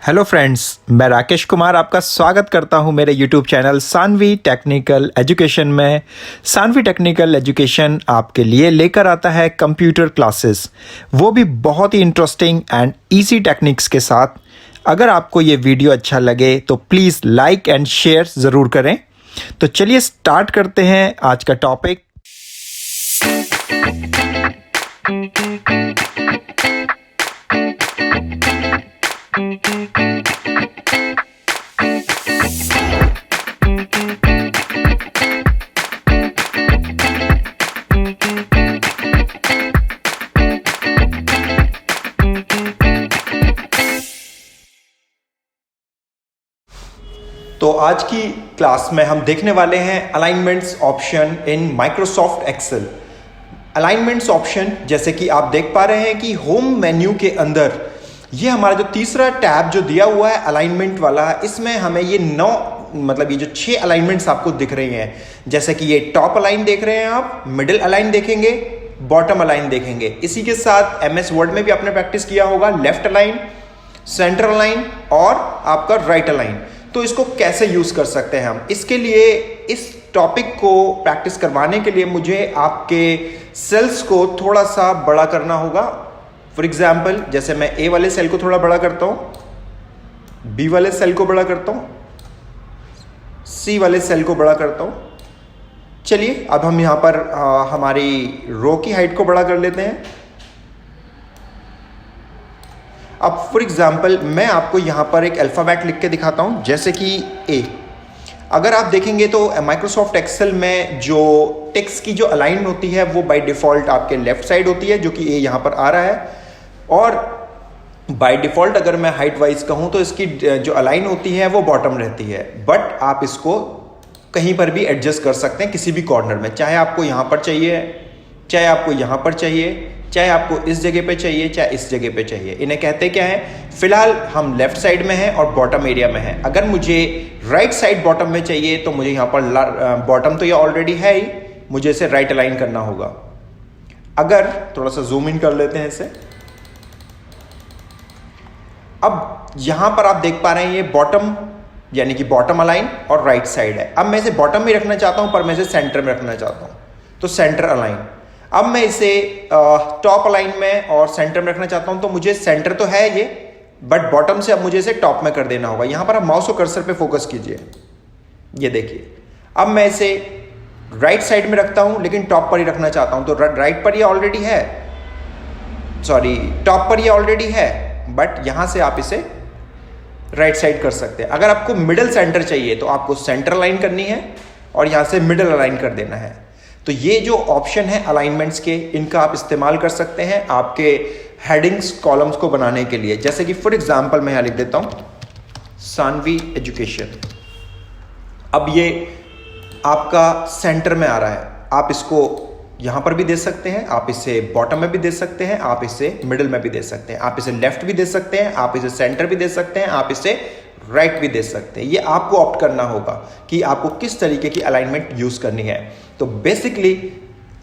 Hello friends, मैं राकेश कुमार आपका स्वागत करता हूं मेरे YouTube channel Sanvi technical education में। सानवी टेक्निकल एजुकेशन आपके लिए लेकर आता है कंप्यूटर क्लासेस, वो भी बहुत ही इंटरेस्टिंग एंड इजी टेक्निक्स के साथ। अगर आपको ये वीडियो अच्छा लगे तो प्लीज़ लाइक एंड शेयर ज़रूर करें। तो चलिए स्टार्ट करते हैं आज का टॉपिक। तो आज की क्लास में हम देखने वाले हैं alignments option in Microsoft Excel. Alignments option जैसे कि आप देख पा रहे हैं कि होम मेन्यू के अंदर ये हमारा जो तीसरा टैब जो दिया हुआ है अलाइनमेंट वाला, इसमें हमें ये 9 मतलब ये जो 6 अलाइनमेंट्स आपको दिख रही हैं। जैसे कि ये टॉप अलाइन देख रहे हैं आप, मिडिल अलाइन देखेंगे, बॉटम अलाइन देखेंगे। इसी के साथ एमएस वर्ड में भी आपने प्रैक्टिस किया होगा लेफ्ट अलाइन, सेंटर अलाइन और आपका राइट अलाइन। तो इसको कैसे यूज कर सकते हैं हम, इसके लिए इस टॉपिक को प्रैक्टिस करवाने के लिए मुझे आपके सेल्स को थोड़ा सा बड़ा करना होगा। फॉर एग्जाम्पल, जैसे मैं ए वाले सेल को थोड़ा बड़ा करता हूं, बी वाले सेल को बड़ा करता हूं, सी वाले सेल को बड़ा करता हूं। चलिए अब हम यहां पर हमारी रो की हाइट को बड़ा कर लेते हैं। अब फॉर एग्जाम्पल मैं आपको यहां पर एक अल्फ़ाबेट लिख के दिखाता हूं, जैसे कि ए। अगर आप देखेंगे तो माइक्रोसॉफ्ट एक्सेल में जो टेक्स्ट की जो अलाइन होती है वो बाय डिफ़ॉल्ट आपके लेफ्ट साइड होती है, जो कि ए यहां पर आ रहा है। और बाय डिफ़ॉल्ट अगर मैं हाइट वाइज कहूं तो इसकी जो अलाइन होती है वो बॉटम रहती है। बट आप इसको कहीं पर भी एडजस्ट कर सकते हैं, किसी भी कॉर्नर में, चाहे आपको यहां पर चाहिए, चाहे आपको यहां पर चाहिए, चाहे आपको इस जगह पे चाहिए, चाहे इस जगह पे चाहिए। इन्हें कहते क्या है, फिलहाल हम लेफ्ट साइड में हैं और बॉटम एरिया में हैं। अगर मुझे राइट साइड बॉटम में चाहिए तो मुझे यहाँ पर बॉटम तो ये ऑलरेडी है ही, मुझे इसे राइट अलाइन करना होगा। अगर थोड़ा सा जूम इन कर लेते हैं इसे, अब यहां पर आप देख पा रहे हैं ये बॉटम यानी कि बॉटम अलाइन और राइट साइड है। अब मैं इसे बॉटम में रखना चाहता हूं, पर मैं इसे सेंटर में रखना चाहता हूं, तो सेंटर अलाइन। अब मैं इसे टॉप अलाइन में और सेंटर में रखना चाहता हूं, तो मुझे सेंटर तो है ये, बट बॉटम से अब मुझे इसे टॉप में कर देना होगा। यहां पर आप माउस को कर्सर पे फोकस कीजिए, ये देखिए। अब मैं इसे राइट साइड में रखता हूं, लेकिन टॉप पर ही रखना चाहता हूं, तो राइट पर ये ऑलरेडी है, सॉरी टॉप पर ये ऑलरेडी है, बट यहां से आप इसे राइट साइड कर सकते हैं। अगर आपको मिडिल सेंटर चाहिए तो आपको सेंटर अलाइन करनी है और यहां से मिडिल अलाइन कर देना है। तो ये जो ऑप्शन है अलाइनमेंट्स के, इनका आप इस्तेमाल कर सकते हैं आपके हेडिंग्स कॉलम्स को बनाने के लिए। जैसे कि फॉर एग्जांपल मैं यहां लिख देता हूं सानवी एजुकेशन। अब ये आपका सेंटर में आ रहा है, आप इसको यहां पर भी दे सकते हैं, आप इसे बॉटम में भी दे सकते हैं, आप इसे मिडिल में भी दे सकते हैं, आप इसे लेफ्ट भी दे सकते हैं, आप इसे सेंटर भी दे सकते हैं, आप इसे राइट भी दे सकते हैं। ये आपको ऑप्ट करना होगा कि आपको किस तरीके की अलाइनमेंट यूज करनी है। तो बेसिकली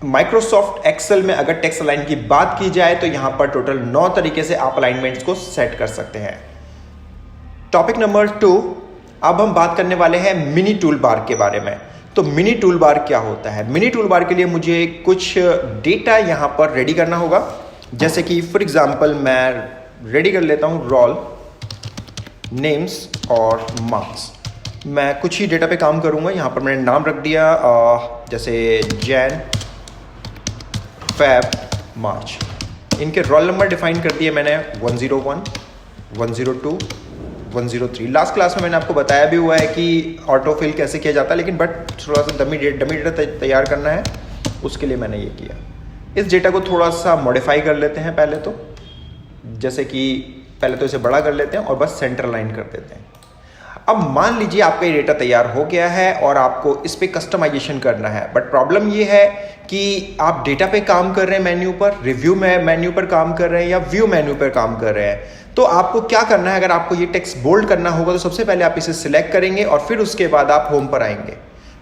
माइक्रोसॉफ्ट एक्सेल में अगर टेक्स्ट अलाइन की बात की जाए तो यहां पर टोटल 9 तरीके से आप अलाइनमेंट्स को सेट कर सकते हैं। टॉपिक नंबर 2, अब हम बात करने वाले हैं मिनी टूल बार के बारे में। तो मिनी टूल बार क्या होता है? मिनी टूल बार के लिए मुझे कुछ डेटा यहां पर रेडी करना होगा। जैसे कि फॉर एग्जांपल मैं रेडी कर लेता हूं रोल नेम्स और मार्क्स। मैं कुछ ही डेटा पे काम करूंगा। यहां पर मैंने नाम रख दिया जैसे जैन, फेब, मार्च। इनके रोल नंबर डिफाइन कर दिए मैंने 101, 102, 103। लास्ट क्लास में मैंने आपको बताया भी हुआ है कि ऑटो फिल कैसे किया जाता है, लेकिन बट थोड़ा सा डमी डेटा तैयार करना है, उसके लिए मैंने ये किया। इस डेटा को थोड़ा सा मॉडिफाई कर लेते हैं पहले तो, जैसे कि पहले तो इसे बड़ा कर लेते हैं और बस सेंटर लाइन कर देते हैं। अब मान लीजिए आपका ये डेटा तैयार हो गया है और आपको इस पे कस्टमाइजेशन करना है, बट प्रॉब्लम ये है कि आप डेटा पे काम कर रहे हैं मेन्यू पर, रिव्यू में मेन्यू पर काम कर रहे हैं या व्यू मेन्यू पर काम कर रहे हैं। तो आपको क्या करना है, अगर आपको ये टेक्स्ट बोल्ड करना होगा तो सबसे पहले आप इसे सिलेक्ट करेंगे और फिर उसके बाद आप होम पर आएंगे,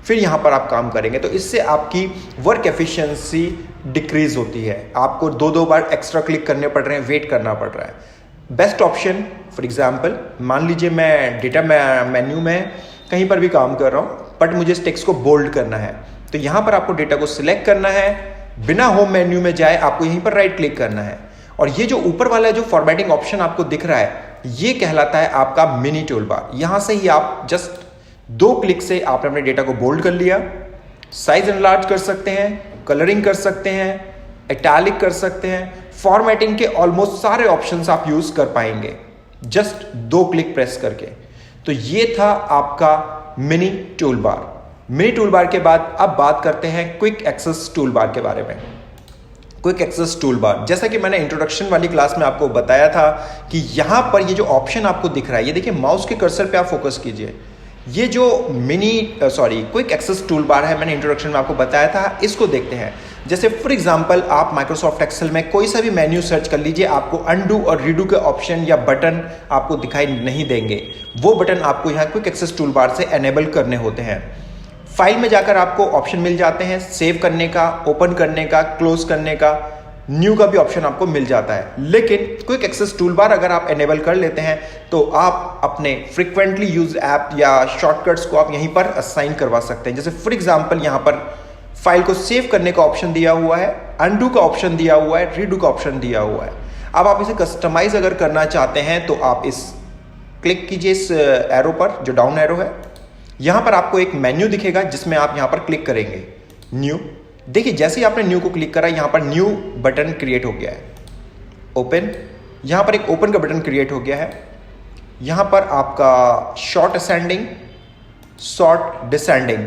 फिर यहाँ पर आप काम करेंगे। तो इससे आपकी वर्क एफिशिएंसी डिक्रीज होती है, आपको 2-2 बार एक्स्ट्रा क्लिक करने पड़ रहे हैं, वेट करना पड़ रहा है। बेस्ट ऑप्शन फॉर एग्जांपल मान लीजिए मैं डेटा मेन्यू में कहीं पर भी काम कर रहा हूँ बट मुझे इस टेक्स्ट को बोल्ड करना है, तो यहाँ पर आपको डेटा को सिलेक्ट करना है, बिना होम मेन्यू में जाए आपको यहीं पर राइट क्लिक करना है और ये जो ऊपर वाला जो फॉर्मेटिंग ऑप्शन आपको दिख रहा है ये कहलाता है आपका मिनी टूल बार। यहां से ही आप जस्ट 2 क्लिक से आपने अपने डेटा को बोल्ड कर लिया, साइज एनलार्ज कर सकते हैं, कलरिंग कर सकते हैं, इटैलिक कर सकते हैं, फॉर्मेटिंग के ऑलमोस्ट सारे ऑप्शंस आप यूज कर पाएंगे जस्ट 2 क्लिक प्रेस करके। तो ये था आपका मिनी टूल बार। मिनी टूल बार के बाद अब बात करते हैं क्विक एक्सेस टूल बार के बारे में। क्विक एक्सेस टूल बार, जैसा कि मैंने इंट्रोडक्शन वाली क्लास में आपको बताया था कि यहां पर ये जो ऑप्शन आपको दिख रहा है, ये देखिए माउस के कर्सर पे आप फोकस कीजिए। ये जो क्विक एक्सेस टूल बार है, मैंने इंट्रोडक्शन में आपको बताया था, इसको देखते हैं। जैसे फॉर एग्जांपल आप माइक्रोसॉफ्ट एक्सेल में कोई सा भी मेन्यू सर्च कर लीजिए, आपको अनडू और रीडू के ऑप्शन या बटन आपको दिखाई नहीं देंगे। वो बटन आपको यहाँ क्विक एक्सेस टूल बार से एनेबल करने होते हैं। फाइल में जाकर आपको ऑप्शन मिल जाते हैं सेव करने का, ओपन करने का, क्लोज करने का, न्यू का भी ऑप्शन आपको मिल जाता है। लेकिन क्विक एक्सेस टूल बार अगर आप एनेबल कर लेते हैं तो आप अपने फ्रीक्वेंटली यूज ऐप या शॉर्टकट्स को आप यहीं पर असाइन करवा सकते हैं। जैसे फॉर एग्जांपल यहाँ पर फाइल को सेव करने का ऑप्शन दिया हुआ है, अनडू का ऑप्शन दिया हुआ है, रीडू का ऑप्शन दिया हुआ है। अब आप इसे कस्टमाइज अगर करना चाहते हैं तो आप इस क्लिक कीजिए इस एरो पर, जो डाउन एरो है। यहां पर आपको एक मेन्यू दिखेगा जिसमें आप यहां पर क्लिक करेंगे न्यू। देखिए जैसे ही आपने न्यू को क्लिक करा यहां पर न्यू बटन क्रिएट हो गया है। ओपन, यहां पर एक ओपन का बटन क्रिएट हो गया है। यहां पर आपका शॉर्ट असेंडिंग, शॉर्ट डिसेंडिंग,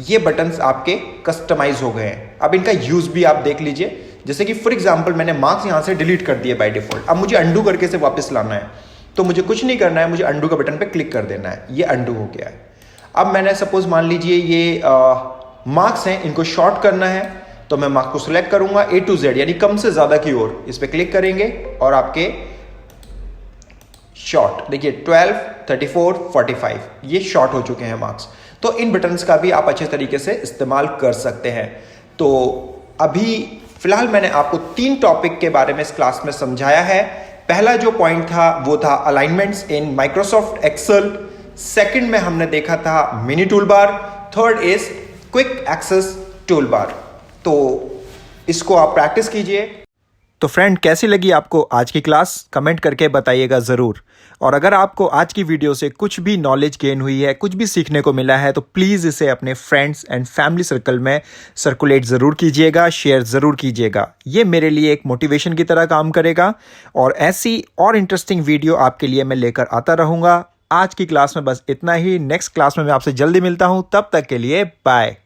ये बटन्स आपके कस्टमाइज हो गए हैं। अब इनका यूज भी आप देख लीजिए। जैसे कि फॉर एग्जांपल मैंने मार्क्स यहां से डिलीट कर दिए बाय डिफॉल्ट, अब मुझे अंडू करके से वापस लाना है तो मुझे कुछ नहीं करना है, मुझे अंडू का बटन पे क्लिक कर देना है। ये अंडू हो गया है। अब मैंने सपोज मान लीजिए ये मार्क्स हैं, इनको शॉर्ट करना है तो मैं मार्क्स को सिलेक्ट करूंगा A to Z यानी कम से ज्यादा की ओर, इस पे क्लिक करेंगे और आपके शॉर्ट देखिए 12, 34, 45 ये शॉर्ट हो चुके हैं मार्क्स। तो इन बटन्स का भी आप अच्छे तरीके से इस्तेमाल कर सकते हैं। तो अभी फिलहाल मैंने आपको 3 टॉपिक के बारे में इस क्लास में समझाया है। पहला जो पॉइंट था वो था alignments in Microsoft Excel, second में हमने देखा था mini tool bar, third is quick access tool bar. तो इसको आप प्रैक्टिस कीजिए। तो फ्रेंड कैसी लगी आपको आज की क्लास, कमेंट करके बताइएगा ज़रूर। और अगर आपको आज की वीडियो से कुछ भी नॉलेज गेन हुई है, कुछ भी सीखने को मिला है, तो प्लीज़ इसे अपने फ्रेंड्स एंड फैमिली सर्कल में सर्कुलेट ज़रूर कीजिएगा, शेयर ज़रूर कीजिएगा। ये मेरे लिए एक मोटिवेशन की तरह काम करेगा और ऐसी और इंटरेस्टिंग वीडियो आपके लिए मैं लेकर आता रहूँगा। आज की क्लास में बस इतना ही। नेक्स्ट क्लास में मैं आपसे जल्दी मिलता हूँ, तब तक के लिए बाय।